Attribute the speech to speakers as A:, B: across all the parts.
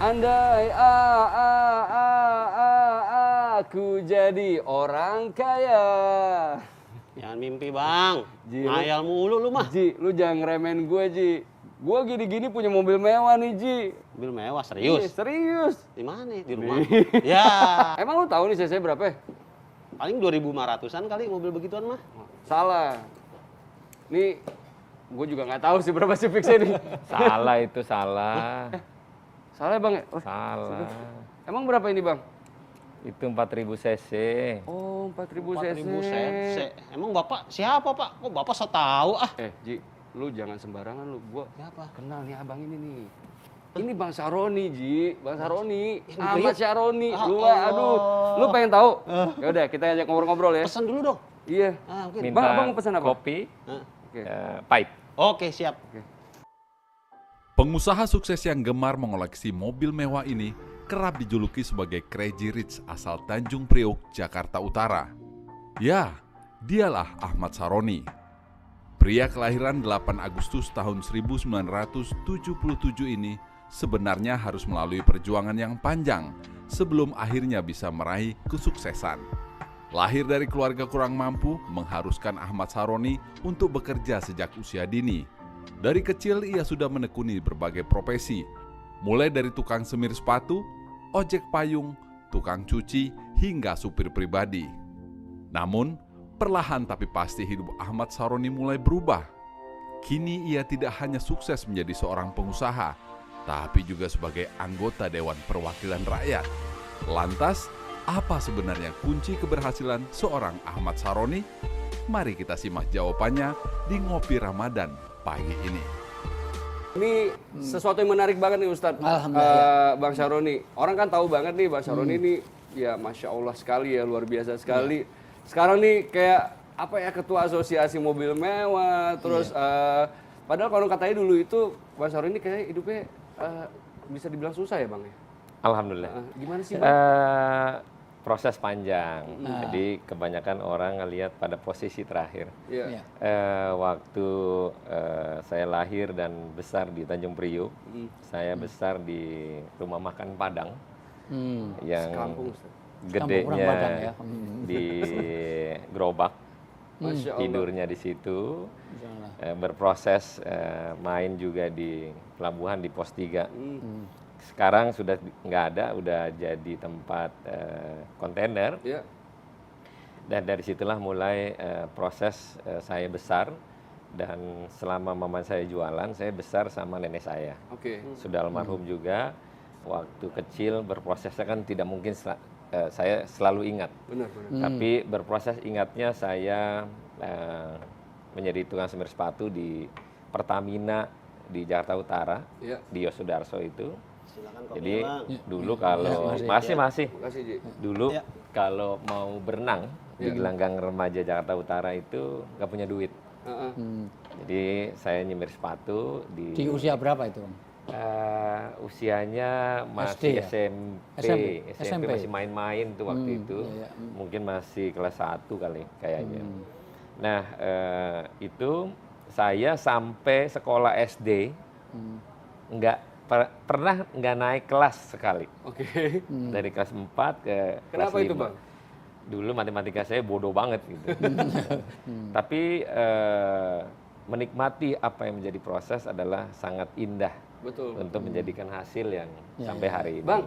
A: Andai aku jadi orang kaya.
B: Jangan mimpi bang,
A: Ji,
B: ngayal mulu lu mah.
A: Ji, lu jangan ngeremehin gue, Ji. Gue gini-gini punya mobil mewah nih, Ji.
B: Mobil mewah
A: Iya,
B: serius?
A: serius.
B: Di mana nih? Di rumah? Ya,
A: Emang lu tahu nih CC berapa?
B: paling 2.500-an kali mobil begituan mah.
A: Salah. Nih, gue juga nggak tahu sih berapa sih fixnya nih.
C: Salah itu salah.
A: Salah ya, Bang? Oh,
C: Salah.
A: emang berapa ini, Bang?
C: Itu 4.000 cc.
A: Oh, 4.000 cc.
B: 4.000 cc. Emang bapak siapa pak? Kok bapak so tahu ah?
A: Ji, lu jangan sembarangan lu. Gua
B: Siapa?
A: kenal nih abang ini nih. Ini Bang Saroni, Ji. Bang Saroni.
B: Yang
A: Ahmad
B: Priuk?
A: Saroni.
B: Ah,
A: Lu,
B: oh.
A: aduh. Lu pengen tahu? Ya udah, kita ajak ngobrol-ngobrol ya.
B: Pesan dulu dong.
A: Iya.
B: Ah, mungkin.
C: Minta
A: Bang mau pesan apa?
C: kopi,
B: Ah,
A: Oke.
C: pahit.
B: Oke siap.
D: Pengusaha sukses yang gemar mengoleksi mobil mewah ini kerap dijuluki sebagai Crazy Rich asal Tanjung Priok, Jakarta Utara. Ya, dialah Ahmad Saroni. Pria kelahiran 8 Agustus tahun 1977 ini sebenarnya harus melalui perjuangan yang panjang sebelum akhirnya bisa meraih kesuksesan. Lahir dari keluarga kurang mampu mengharuskan Ahmad Saroni untuk bekerja sejak usia dini. Dari kecil ia sudah menekuni berbagai profesi, mulai dari tukang semir sepatu, ojek payung, tukang cuci, hingga supir pribadi. Namun, perlahan tapi pasti hidup Ahmad Saroni mulai berubah. Kini ia tidak hanya sukses menjadi seorang pengusaha, tapi juga sebagai anggota Dewan Perwakilan Rakyat. Lantas, apa sebenarnya kunci keberhasilan seorang Ahmad Saroni? Mari kita simak jawabannya di Ngopi Ramadan pagi ini.
A: Ini sesuatu yang menarik banget nih Ustadz.
E: Alhamdulillah.
A: Bang Saroni. Orang kan tahu banget nih Bang Saroni ini ya Masya Allah sekali ya, luar biasa sekali. Sekarang nih kayak apa ya, ketua asosiasi mobil mewah, terus padahal kalau katanya dulu itu Bang Saroni kayak hidupnya bisa dibilang susah ya Bang ya?
C: Alhamdulillah.
A: Gimana sih Bang?
C: Proses panjang. Jadi kebanyakan orang ngelihat pada posisi terakhir.
A: Iya.
C: Waktu saya lahir dan besar di Tanjung Priok, saya besar di rumah makan Padang yang
A: Sekampung, Ustaz.
C: gedenya
E: Kampung orang Padang, ya.
C: di gerobak,
A: Masya Allah.
C: tidurnya di situ, berproses main juga di pelabuhan di Pos 3. Sekarang sudah nggak ada, udah jadi tempat kontainer.
A: Iya.
C: Dan dari situlah mulai proses saya besar. Dan selama mama saya jualan, saya besar sama nenek saya.
A: Oke.
C: Sudah almarhum juga. Waktu kecil berprosesnya kan tidak mungkin saya selalu ingat.
A: Benar.
C: Tapi berproses ingatnya saya menjadi tukang semir sepatu di Pertamina di Jakarta Utara,
A: Iya.
C: di Yosudarso itu.
B: Silakan kopi
C: Jadi
B: bang.
C: dulu kalau masih
A: Makasih Ji.
C: dulu kalau mau berenang di
A: Iya.
C: gelanggang remaja Jakarta Utara itu nggak punya duit.
A: Heeh.
C: Jadi saya nyemir sepatu
E: Di
C: di
E: usia berapa itu, Bang?
C: usianya
E: SD
C: masih
E: ya?
C: SMP.
E: SMP.
C: Masih main-main tuh waktu itu.
E: iya.
C: Mungkin masih kelas 1 kali kayaknya. Nah, itu saya sampai sekolah SD nggak pernah nggak naik kelas sekali.
A: Oke.
C: Dari kelas 4 ke kelas
A: Kenapa
C: 5.
A: itu Bang?
C: Dulu matematika saya bodoh banget gitu. Tapi menikmati apa yang menjadi proses adalah sangat indah.
A: Betul.
C: Untuk menjadikan hasil yang sampai hari ini.
A: Bang,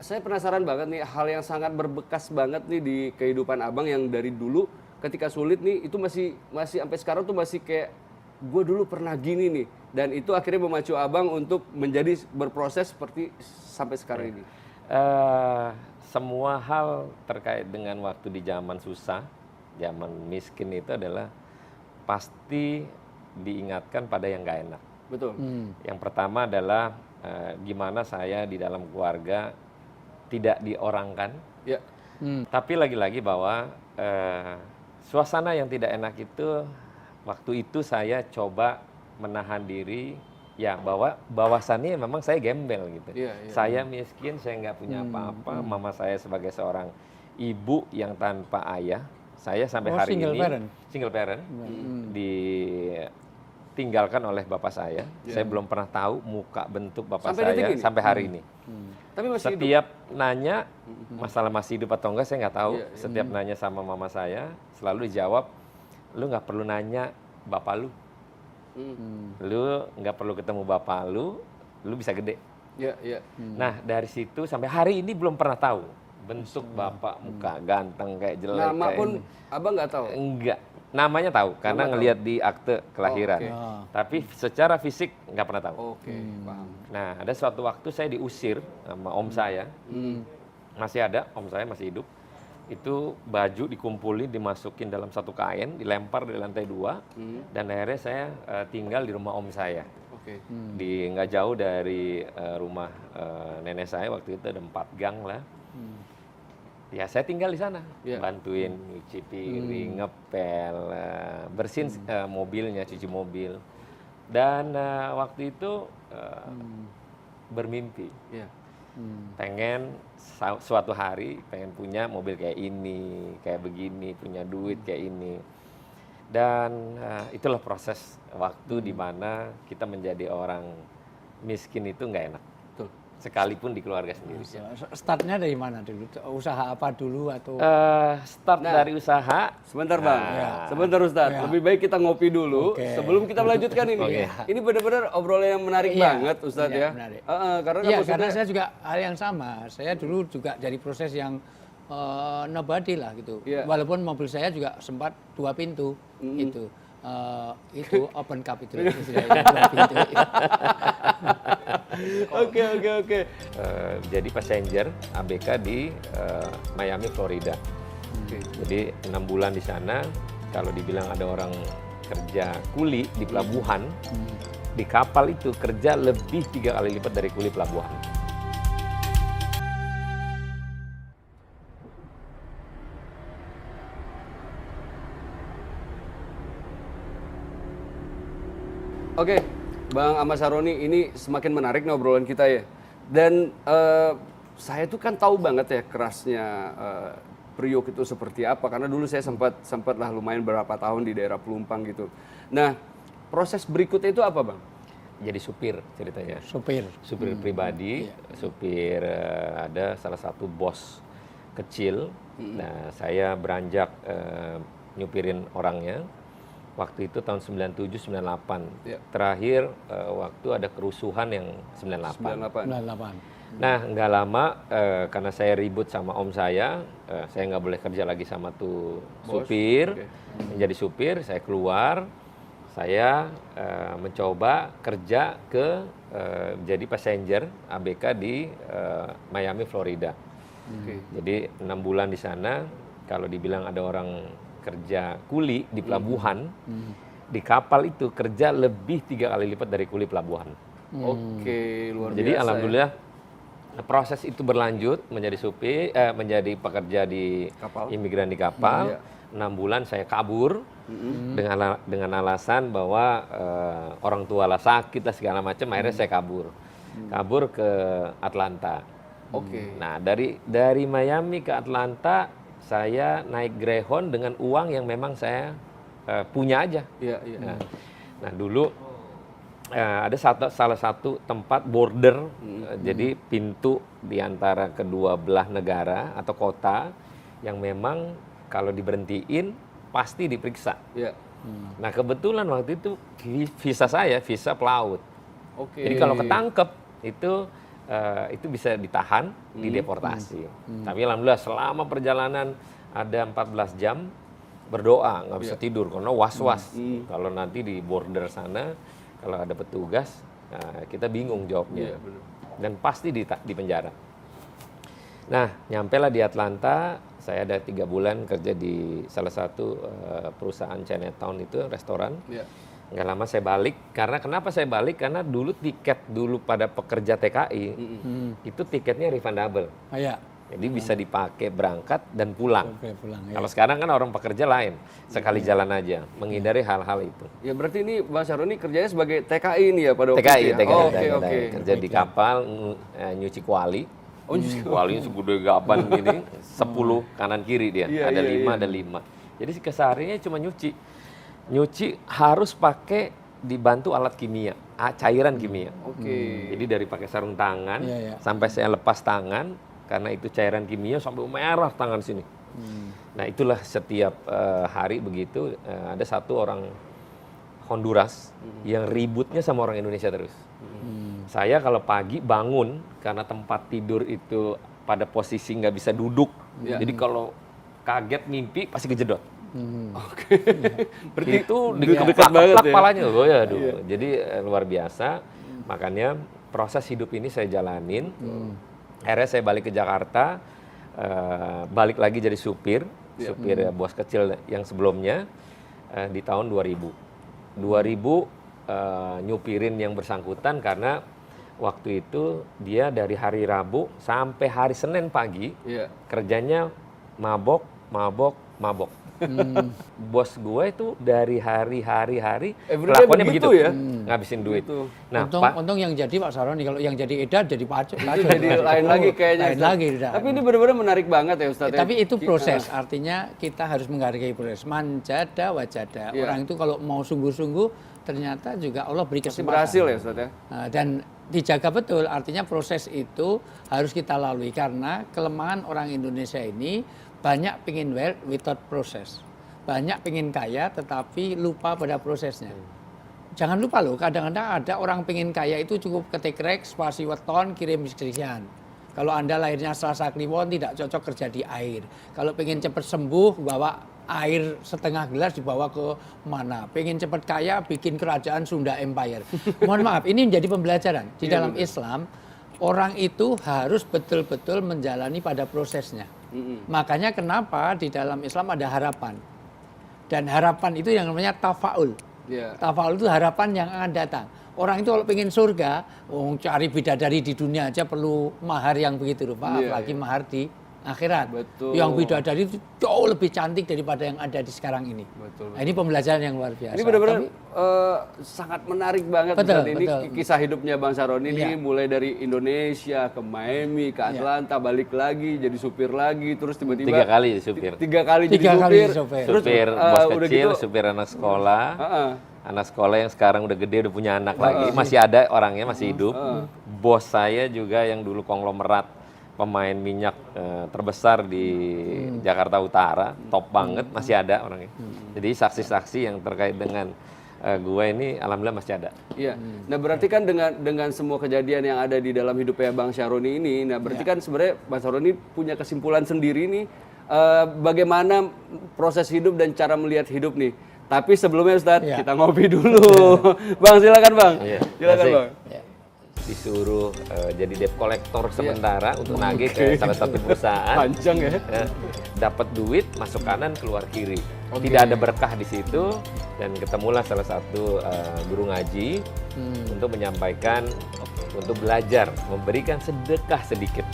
A: saya penasaran banget nih hal yang sangat berbekas banget nih di kehidupan abang yang dari dulu ketika sulit nih itu masih sampai sekarang tuh masih kayak gue dulu pernah gini nih, dan itu akhirnya memacu abang untuk menjadi berproses seperti sampai sekarang ini.
C: Semua hal terkait dengan waktu di zaman susah, zaman miskin itu adalah pasti diingatkan pada yang gak enak.
A: Betul.
C: Yang pertama adalah gimana saya di dalam keluarga tidak diorangkan.
A: Ya.
C: Tapi lagi-lagi bahwa suasana yang tidak enak itu waktu itu saya coba menahan diri, ya bahwasannya memang saya gembel gitu.
A: Iya.
C: Saya miskin, saya nggak punya apa-apa. Mama saya sebagai seorang ibu yang tanpa ayah, saya sampai hari
E: single
C: ini
E: parent.
C: single parent, ditinggalkan oleh bapak saya. Saya belum pernah tahu muka bentuk bapak
A: Sampai detik
C: saya
A: ini?
C: sampai hari ini.
A: Tapi masih hidup.
C: Setiap nanya masalah masih hidup atau enggak saya nggak tahu.
A: Iya, iya.
C: Setiap nanya sama mama saya selalu dijawab, lu nggak perlu nanya bapak lu. Lu nggak perlu ketemu bapak lu bisa gede.
A: Iya, iya.
C: Nah dari situ sampai hari ini belum pernah tahu bentuk bapak, muka ganteng kayak jelek.
A: Nama
C: kayak
A: pun
C: ini.
A: abang nggak tahu.
C: Enggak, namanya tahu karena
A: Nama
C: ngelihat di akte kelahiran.
A: oke.
C: Tapi secara fisik nggak pernah tahu.
A: Oke, paham.
C: Nah ada suatu waktu saya diusir sama om saya, masih ada om saya masih hidup. Itu baju dikumpulin, dimasukin dalam satu kain, dilempar dari lantai 2, dan akhirnya saya tinggal di rumah om saya.
A: Oke.
C: Di nggak jauh dari rumah nenek saya waktu itu ada 4 gang lah. Ya saya tinggal di sana,
A: Iya.
C: bantuin nyuci piring, ngepel, bersihin mobilnya, cuci mobil. Dan waktu itu bermimpi,
A: Iya.
C: pengen suatu hari pengen punya mobil kayak ini, kayak begini, punya duit kayak ini. Dan itulah proses waktu di mana kita menjadi orang miskin itu nggak enak,
A: Betul.
C: sekalipun di keluarga sendiri.
E: Startnya dari mana dulu? Usaha apa dulu atau?
C: Start
A: Nah.
C: dari usaha.
A: Sebentar bang,
E: Ya.
A: sebentar Ustadz.
E: Ya.
A: Lebih baik kita ngopi dulu
E: Oke.
A: sebelum kita melanjutkan ini.
C: Oke.
A: Ini benar-benar obrolan yang menarik
E: Iya.
A: banget Ustadz
E: Iya,
A: ya.
E: menarik.
A: Karena
E: Iya,
A: kamu
E: karena
A: sudah
E: saya juga hal yang sama. Saya dulu juga dari proses yang nobody lah gitu.
A: Iya.
E: Walaupun mobil saya juga sempat 2 pintu itu. Itu open cup itu. Istilahnya, 2 pintu.
A: Oke.
C: Jadi passenger ABK di Miami, Florida.
A: Oke.
C: Jadi 6 bulan di sana. Kalau dibilang ada orang kerja kuli di pelabuhan, di kapal itu kerja lebih 3 kali lipat dari kuli pelabuhan.
A: Oke, Bang Ahmad Saroni, ini semakin menarik nih obrolan kita ya. Dan saya tuh kan tahu banget ya kerasnya Priok itu seperti apa, karena dulu saya sempat lah lumayan berapa tahun di daerah Pelumpang gitu. Nah, proses berikutnya itu apa Bang?
C: Jadi supir ceritanya.
E: Supir.
C: Supir pribadi, supir ada salah satu bos kecil. Nah, saya beranjak nyupirin orangnya. Waktu itu tahun 97-98.
A: Ya.
C: Terakhir waktu ada kerusuhan yang 98.
A: 98.
E: 98.
C: Nah, nggak lama karena saya ribut sama om saya nggak boleh kerja lagi sama tuh
A: Bos,
C: supir.
A: oke.
C: Menjadi supir, saya keluar. Saya mencoba kerja ke jadi passenger ABK di Miami, Florida.
A: Oke.
C: Jadi 6 bulan di sana. Kalau dibilang ada orang kerja kuli di pelabuhan, di kapal itu kerja lebih 3 kali lipat dari kuli pelabuhan.
A: Oke, luar
C: Jadi
A: biasa.
C: alhamdulillah proses itu berlanjut menjadi supir, menjadi pekerja di
A: Kapal.
C: imigran di kapal.
A: Iya.
C: 6 bulan saya kabur dengan alasan bahwa orang tua lah sakit lah segala macam. Akhirnya saya kabur ke Atlanta.
A: Oke.
C: Nah dari Miami ke Atlanta saya naik Greyhound dengan uang yang memang saya punya aja.
A: Iya, iya.
C: Nah dulu ada salah satu tempat border, jadi pintu di antara kedua belah negara atau kota yang memang kalau diberhentiin pasti diperiksa.
A: Iya.
C: Nah kebetulan waktu itu visa saya visa pelaut.
A: Oke.
C: Jadi kalau ketangkep itu bisa ditahan, dideportasi. Tapi alhamdulillah selama perjalanan ada 14 jam berdoa, nggak bisa tidur karena was-was. Kalau nanti di border sana, kalau ada petugas, kita bingung jawabnya.
A: Iya, benar.
C: Dan pasti di penjara. Nah, nyampailah di Atlanta, saya ada 3 bulan kerja di salah satu perusahaan Chinatown itu, restoran.
A: Iya.
C: Nggak lama saya balik, karena kenapa saya balik? Karena dulu tiket dulu pada pekerja TKI, itu tiketnya refundable.
E: Iya.
C: Jadi bisa dipakai berangkat dan pulang.
E: Oke, pulang. Ya.
C: Kalau sekarang kan orang pekerja lain, sekali jalan aja, menghindari hal-hal itu.
A: Ya berarti ini Bang Saroni kerjanya sebagai TKI ini ya pada waktu
C: TKI,
A: itu ya?
C: TKI,
A: Oh,
C: TKI,
A: oke.
C: kerja di kapal, nyuci kuali.
A: Oh, nyuci
C: kuali segede gaban gini, 10 kanan kiri dia,
A: Iya,
C: ada
A: iya,
C: 5,
A: iya.
C: ada 5. Jadi kesehariannya cuma nyuci. Nyuci harus pakai dibantu alat kimia, cairan kimia.
A: Oke.
C: Jadi dari pakai sarung tangan
E: Iya, iya.
C: sampai saya lepas tangan karena itu cairan kimia sampai merah tangan sini. Nah itulah setiap hari begitu ada satu orang Honduras yang ributnya sama orang Indonesia terus. Saya kalau pagi bangun karena tempat tidur itu pada posisi nggak bisa duduk, jadi kalau kaget mimpi pasti kejedot.
A: Oke. Berarti
C: Itu
A: dekat banget
C: dikeplak
A: ya.
C: kepalanya, oh ya, aduh. Jadi luar biasa. Makanya proses hidup ini saya jalanin. Akhirnya saya balik ke Jakarta, balik lagi jadi supir bos kecil yang sebelumnya di tahun 2000. 2000 nyupirin yang bersangkutan karena waktu itu dia dari hari Rabu sampai hari Senin pagi
A: Iya.
C: kerjanya mabok. Bos gue itu dari hari
A: Everyday
C: kelakuannya
A: begitu
C: begitu
A: ya?
C: ngabisin duit.
A: Begitu.
C: Nah,
E: Untung yang jadi Pak Saroni, kalau yang jadi Eda jadi pacul.
A: Itu jadi lain lagi kayaknya.
E: Lain
A: Ustaz.
E: lagi. Eda.
A: Tapi ini benar-benar menarik banget ya Ustaz. ya.
E: Tapi itu proses, artinya kita harus menghargai proses. Manjada wajada.
A: Iya.
E: Orang itu kalau mau sungguh-sungguh, ternyata juga Allah beri
A: Pasti
E: kesempatan.
A: berhasil ya Ustaz ya.
E: Nah, dan dijaga betul, artinya proses itu harus kita lalui. Karena kelemahan orang Indonesia ini banyak pengen well without proses. Banyak pengen kaya tetapi lupa pada prosesnya. Jangan lupa loh, kadang-kadang ada orang pengen kaya itu cukup ketik rek, spasi weton, kirim sekian. Kalau Anda lahirnya Selasa Kliwon tidak cocok kerja di air. Kalau pengen cepat sembuh, bawa air setengah gelas dibawa ke mana. Pengen cepat kaya, bikin kerajaan Sunda Empire. Mohon maaf, ini menjadi pembelajaran. Di dalam Islam, orang itu harus betul-betul menjalani pada prosesnya. Makanya kenapa di dalam Islam ada harapan. Dan harapan itu yang namanya tafaul.
A: Iya.
E: Tafaul itu harapan yang akan datang. Orang itu kalau pengen surga, cari bidadari di dunia aja perlu mahar yang begitu rupa,
A: Iya,
E: apalagi mahar di akhirat.
A: Betul.
E: Yang bidadari itu jauh lebih cantik daripada yang ada di sekarang ini.
A: Betul.
E: Nah, ini pembelajaran yang luar biasa.
A: Ini benar-benar
E: Tapi-
A: sangat menarik banget
E: Betul,
A: Ustaz. Ini
E: betul.
A: kisah hidupnya Bang Saroni ini
E: Iya.
A: mulai dari Indonesia ke Miami, ke Atlanta, balik lagi jadi supir lagi, terus tiba-tiba
C: 3 kali jadi supir.
A: 3 kali jadi
E: Tiga kali
A: supir.
E: jadi supir.
A: Terus
C: Supir bos
A: udah
C: kecil,
A: gitu,
C: supir anak sekolah.
A: heeh.
C: Anak sekolah yang sekarang udah gede, udah punya anak lagi. Masih ada orangnya, masih hidup. Bos saya juga yang dulu konglomerat pemain minyak terbesar di Jakarta Utara, top banget, masih ada orangnya. Jadi saksi-saksi yang terkait dengan gue ini alhamdulillah masih ada.
A: Iya. Nah, berarti kan dengan semua kejadian yang ada di dalam hidupnya Bang Saroni ini, nah berarti kan sebenarnya Bang Saroni punya kesimpulan sendiri nih bagaimana proses hidup dan cara melihat hidup nih. Tapi sebelumnya Ustadz,
E: Iya.
A: kita ngopi dulu. Bang, silakan Bang.
C: Iya,
A: Silakan
C: makasih.
A: Bang.
C: Disuruh jadi debt collector sementara untuk nagih ke salah satu perusahaan.
A: Panjang ya.
C: Dapat duit masuk kanan keluar kiri. Tidak ada berkah di situ dan ketemulah salah satu guru ngaji untuk menyampaikan untuk belajar memberikan sedekah sedikit.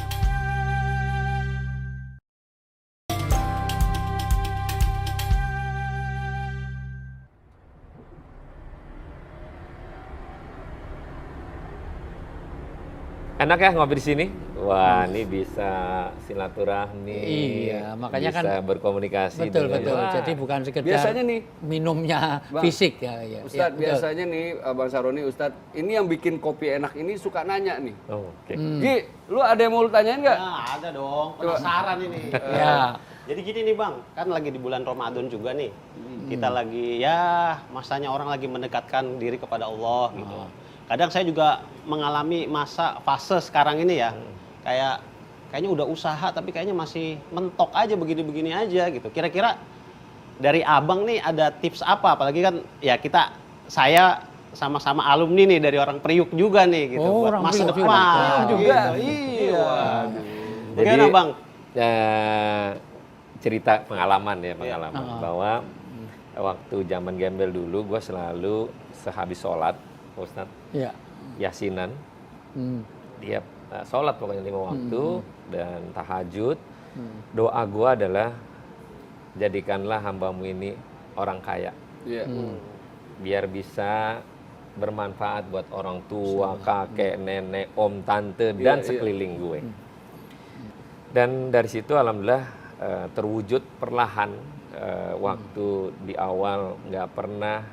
C: Enak ya ngopi di sini? Wah, ini bisa silaturahmi.
E: Iya, makanya
C: bisa
E: kan
C: berkomunikasi.
E: betul
C: dengan-
E: betul.
C: Wah,
E: Jadi bukan sekedar
A: Biasanya nih,
E: minumnya
A: Bang,
E: fisik ya. Ya.
A: Ustadz,
E: Ya, betul.
A: biasanya nih Bang Saroni, Ustadz, ini yang bikin kopi enak ini suka nanya nih.
C: Oh, oke.
A: Gi, lu ada yang mau lu tanyain nggak?
B: Nah, ada dong. Penasaran ini.
E: Ya.
B: Jadi gini nih Bang, kan lagi di bulan Ramadan juga nih. Kita lagi ya masanya orang lagi mendekatkan diri kepada Allah gitu. Kadang saya juga mengalami masa fase sekarang ini ya. Kayaknya udah usaha tapi kayaknya masih mentok aja begini-begini aja gitu. Kira-kira dari Abang nih ada tips apa? Apalagi kan ya saya sama-sama alumni nih dari orang Priuk juga nih gitu.
E: Oh,
B: buat
E: orang
B: masa
E: Priuk
B: depan
A: juga.
B: gitu. Iya.
C: Jadi,
B: Bagaimana Bang?
C: cerita pengalaman ya, pengalaman
E: Iya.
C: bahwa waktu zaman gembel dulu gue selalu sehabis sholat, Ustadz,
E: Ya.
C: yasinan,
E: Hmm.
C: dia sholat pokoknya 5 waktu dan tahajud. Doa gue adalah jadikanlah hambamu ini orang kaya,
A: Iya.
C: biar bisa bermanfaat buat orang tua, kakek, nenek, om, tante, dan
A: Iya.
C: sekeliling gue. Dan dari situ alhamdulillah terwujud perlahan waktu di awal nggak pernah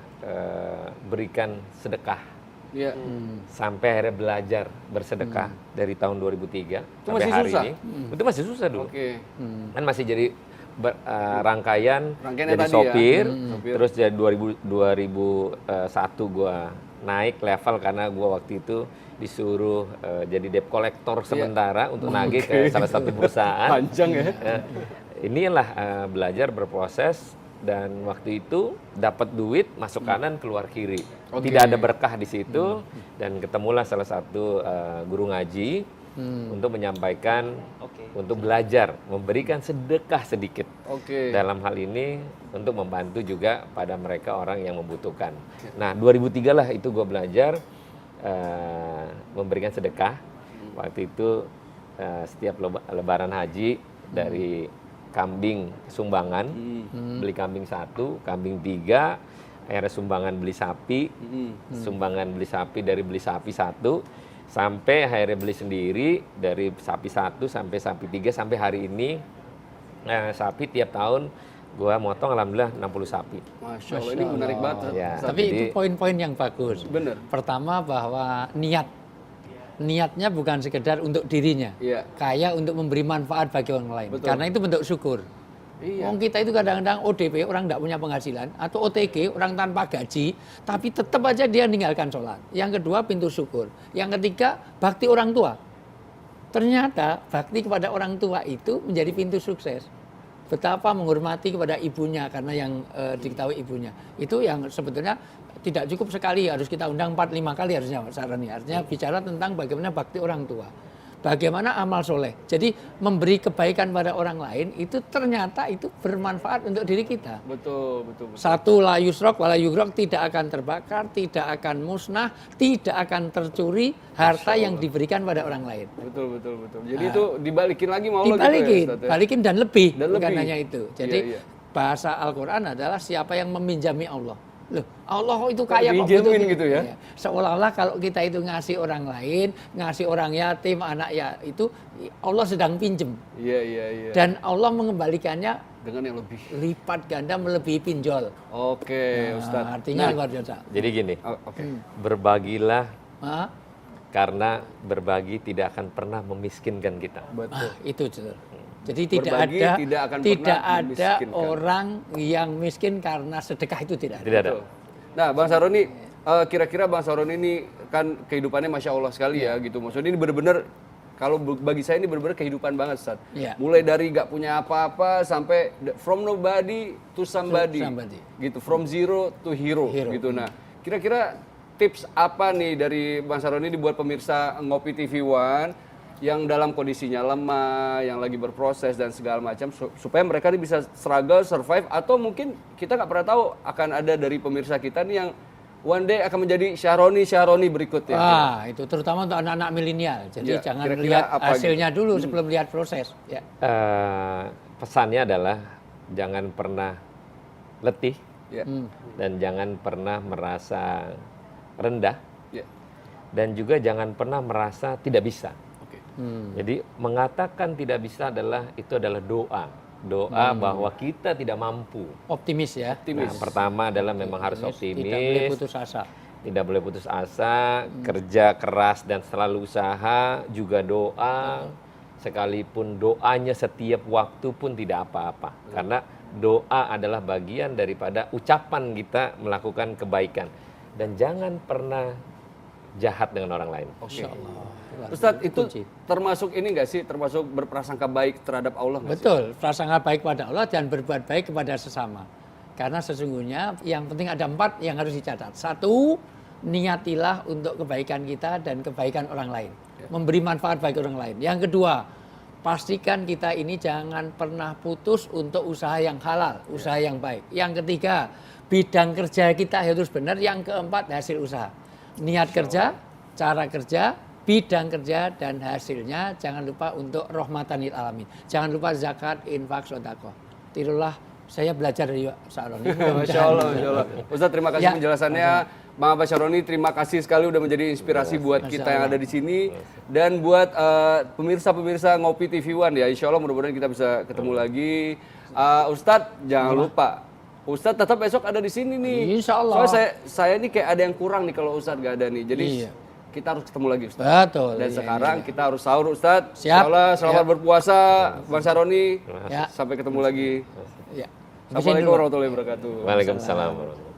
C: berikan sedekah.
A: Iya.
C: Sampai akhirnya belajar bersedekah dari tahun 2003 sampai
A: masih
C: hari
A: susah?
C: ini. Itu masih susah dulu.
A: Oke.
C: Kan masih jadi rangkaian
A: Rangkaiannya
C: jadi
A: tadi ya.
C: sopir,
A: Sopir.
C: terus jadi 2001 gua naik level karena gua waktu itu disuruh jadi debt collector sementara untuk nagih ke salah satu perusahaan.
A: Panjang ya.
C: Inilah belajar berproses dan waktu itu dapat duit masuk kanan keluar kiri.
A: Oke.
C: Tidak ada berkah di situ dan ketemulah salah satu guru ngaji untuk menyampaikan untuk belajar memberikan sedekah sedikit.
A: Oke.
C: Dalam hal ini untuk membantu juga pada mereka orang yang membutuhkan. Nah 2003 lah itu gue belajar memberikan sedekah. Waktu itu setiap lebaran haji dari kambing sumbangan, beli kambing 1, kambing 3, akhirnya sumbangan beli sapi, sumbangan beli sapi dari beli sapi 1, sampai akhirnya beli sendiri dari sapi 1 sampai sapi 3, sampai hari ini sapi tiap tahun gua motong alhamdulillah 60 sapi.
A: Masya Allah, ini menarik banget.
C: Ya.
A: Ustaz.
E: Tapi
C: Jadi-
E: itu poin-poin yang bagus.
A: Bener.
E: Pertama bahwa niatnya bukan sekedar untuk dirinya,
A: Iya.
E: kaya untuk memberi manfaat bagi orang lain.
A: Betul.
E: Karena itu bentuk syukur.
A: Iya.
E: Wong kita itu kadang-kadang ODP, orang tidak punya penghasilan, atau OTG, orang tanpa gaji, tapi tetap aja dia meninggalkan sholat. Yang kedua, pintu syukur. Yang ketiga, bakti orang tua. Ternyata bakti kepada orang tua itu menjadi pintu sukses. Betapa menghormati kepada ibunya, karena yang diketahui ibunya. Itu yang sebetulnya tidak cukup sekali, harus kita undang 4-5 kali harusnya Pak Saroni. Artinya bicara tentang bagaimana bakti orang tua. Bagaimana amal soleh. Jadi memberi kebaikan pada orang lain itu ternyata itu bermanfaat untuk diri kita.
A: Betul.
E: Satu, la yusrok wala yugrok, tidak akan terbakar, tidak akan musnah, tidak akan tercuri harta yang diberikan pada orang lain.
A: Betul. Jadi itu dibalikin lagi mau lo
E: Dibalikin,
A: gitu ya, Ustaz, ya?
E: balikin dan lebih,
A: Dan
E: bukan
A: lebih.
E: hanya itu. Jadi
A: Iya.
E: bahasa Al-Quran adalah siapa yang meminjami Allah. Loh, Allah itu
A: Kok
E: kaya kok
A: dipinjemin gitu ya?
E: Iya. Seolah-olah kalau kita itu ngasih orang lain, ngasih orang yatim, anak ya itu Allah sedang pinjem.
A: Iya.
E: Dan Allah mengembalikannya
A: Dengan yang lebih.
E: lipat ganda melebihi pinjol.
A: Oke,
E: Nah,
A: Ustaz.
E: artinya luar biasa.
C: Jadi gini,
A: Oke.
C: berbagilah
E: Ah,
C: karena berbagi tidak akan pernah memiskinkan kita.
A: Betul.
E: itu betul. Jadi tidak
A: Berbagi
E: ada
A: tidak akan
E: tidak
A: pernah
E: ada
A: memiskinkan.
E: orang yang miskin karena sedekah itu tidak ada.
C: Tidak ada.
A: Betul. Nah, Bang Saroni, kira-kira Bang Saroni ini kan kehidupannya Masya Allah sekali ya gitu. Maksudnya ini benar-benar, kalau bagi saya ini benar-benar kehidupan banget, Ustaz.
E: Iya.
A: Mulai dari gak punya apa-apa sampai from nobody to somebody.
E: somebody.
A: Gitu, from zero to hero,
E: Hero.
A: gitu. Nah, kira-kira tips apa nih dari Bang Saroni ini buat pemirsa Ngopi TV One yang dalam kondisinya lemah, yang lagi berproses dan segala macam, supaya mereka ini bisa struggle, survive, atau mungkin kita nggak pernah tahu akan ada dari pemirsa kita nih yang one day akan menjadi Syahroni berikutnya.
E: Ah, itu terutama untuk anak-anak milenial. Jadi
A: Ya,
E: jangan
A: kira-kira
E: lihat
A: apa
E: hasilnya dulu sebelum lihat proses. Ya.
C: Pesannya adalah jangan pernah letih
A: Ya.
C: dan jangan pernah merasa rendah
A: Ya.
C: dan juga jangan pernah merasa tidak bisa.
A: Oke.
C: Jadi mengatakan tidak bisa itu adalah doa bahwa kita tidak mampu.
E: Optimis ya.
C: Nah, pertama adalah memang harus
E: Tidak boleh
C: optimis,
E: putus asa.
C: tidak boleh putus asa, kerja keras dan selalu usaha, juga doa. Sekalipun doanya setiap waktu pun tidak apa-apa, karena doa adalah bagian daripada ucapan kita melakukan kebaikan. Dan jangan pernah jahat dengan orang lain.
A: Oke.
E: Luar
A: Ustadz,
E: biasa.
A: itu
E: Kunci.
A: termasuk ini nggak sih? Termasuk berprasangka baik terhadap Allah nggak sih?
E: Betul, prasangka baik pada Allah dan berbuat baik kepada sesama. Karena sesungguhnya yang penting ada 4 yang harus dicatat. 1, niatilah untuk kebaikan kita dan kebaikan orang lain. Memberi manfaat bagi orang lain. Yang kedua, pastikan kita ini jangan pernah putus untuk usaha yang halal, usaha yang baik. Yang ketiga, bidang kerja kita harus benar. Yang keempat, hasil usaha. Niat kerja, cara kerja, bidang kerja, dan hasilnya jangan lupa untuk rahmatan lil alamin. Jangan lupa zakat, infak, sedekah. Tirulah, saya belajar dari Sa'roni.
A: Masya Allah, Masya Allah. Ustadz, terima kasih
E: Ya.
A: penjelasannya. Bang Abbas Syahroni, terima kasih sekali udah menjadi inspirasi buat kita yang ada di sini. Dan buat pemirsa-pemirsa Ngopi TV One ya, insya Allah mudah-mudahan kita bisa ketemu lagi. Ustadz, jangan lupa Ustadz tetap besok ada di sini nih.
E: Insya Allah.
A: Soalnya saya ini kayak ada yang kurang nih kalau Ustadz gak ada nih. Jadi
E: Iya.
A: kita harus ketemu lagi Ustadz.
E: Betul.
A: Dan
E: iya,
A: sekarang
E: iya.
A: kita harus sahur Ustadz.
E: Siap.
A: Insyaallah, selamat
E: Siap.
A: berpuasa Bang Saroni.
E: Ya.
A: Sampai ketemu lagi.
E: Ya.
A: Assalamualaikum warahmatullahi wabarakatuh.
C: Waalaikumsalam warahmatullahi wabarakatuh.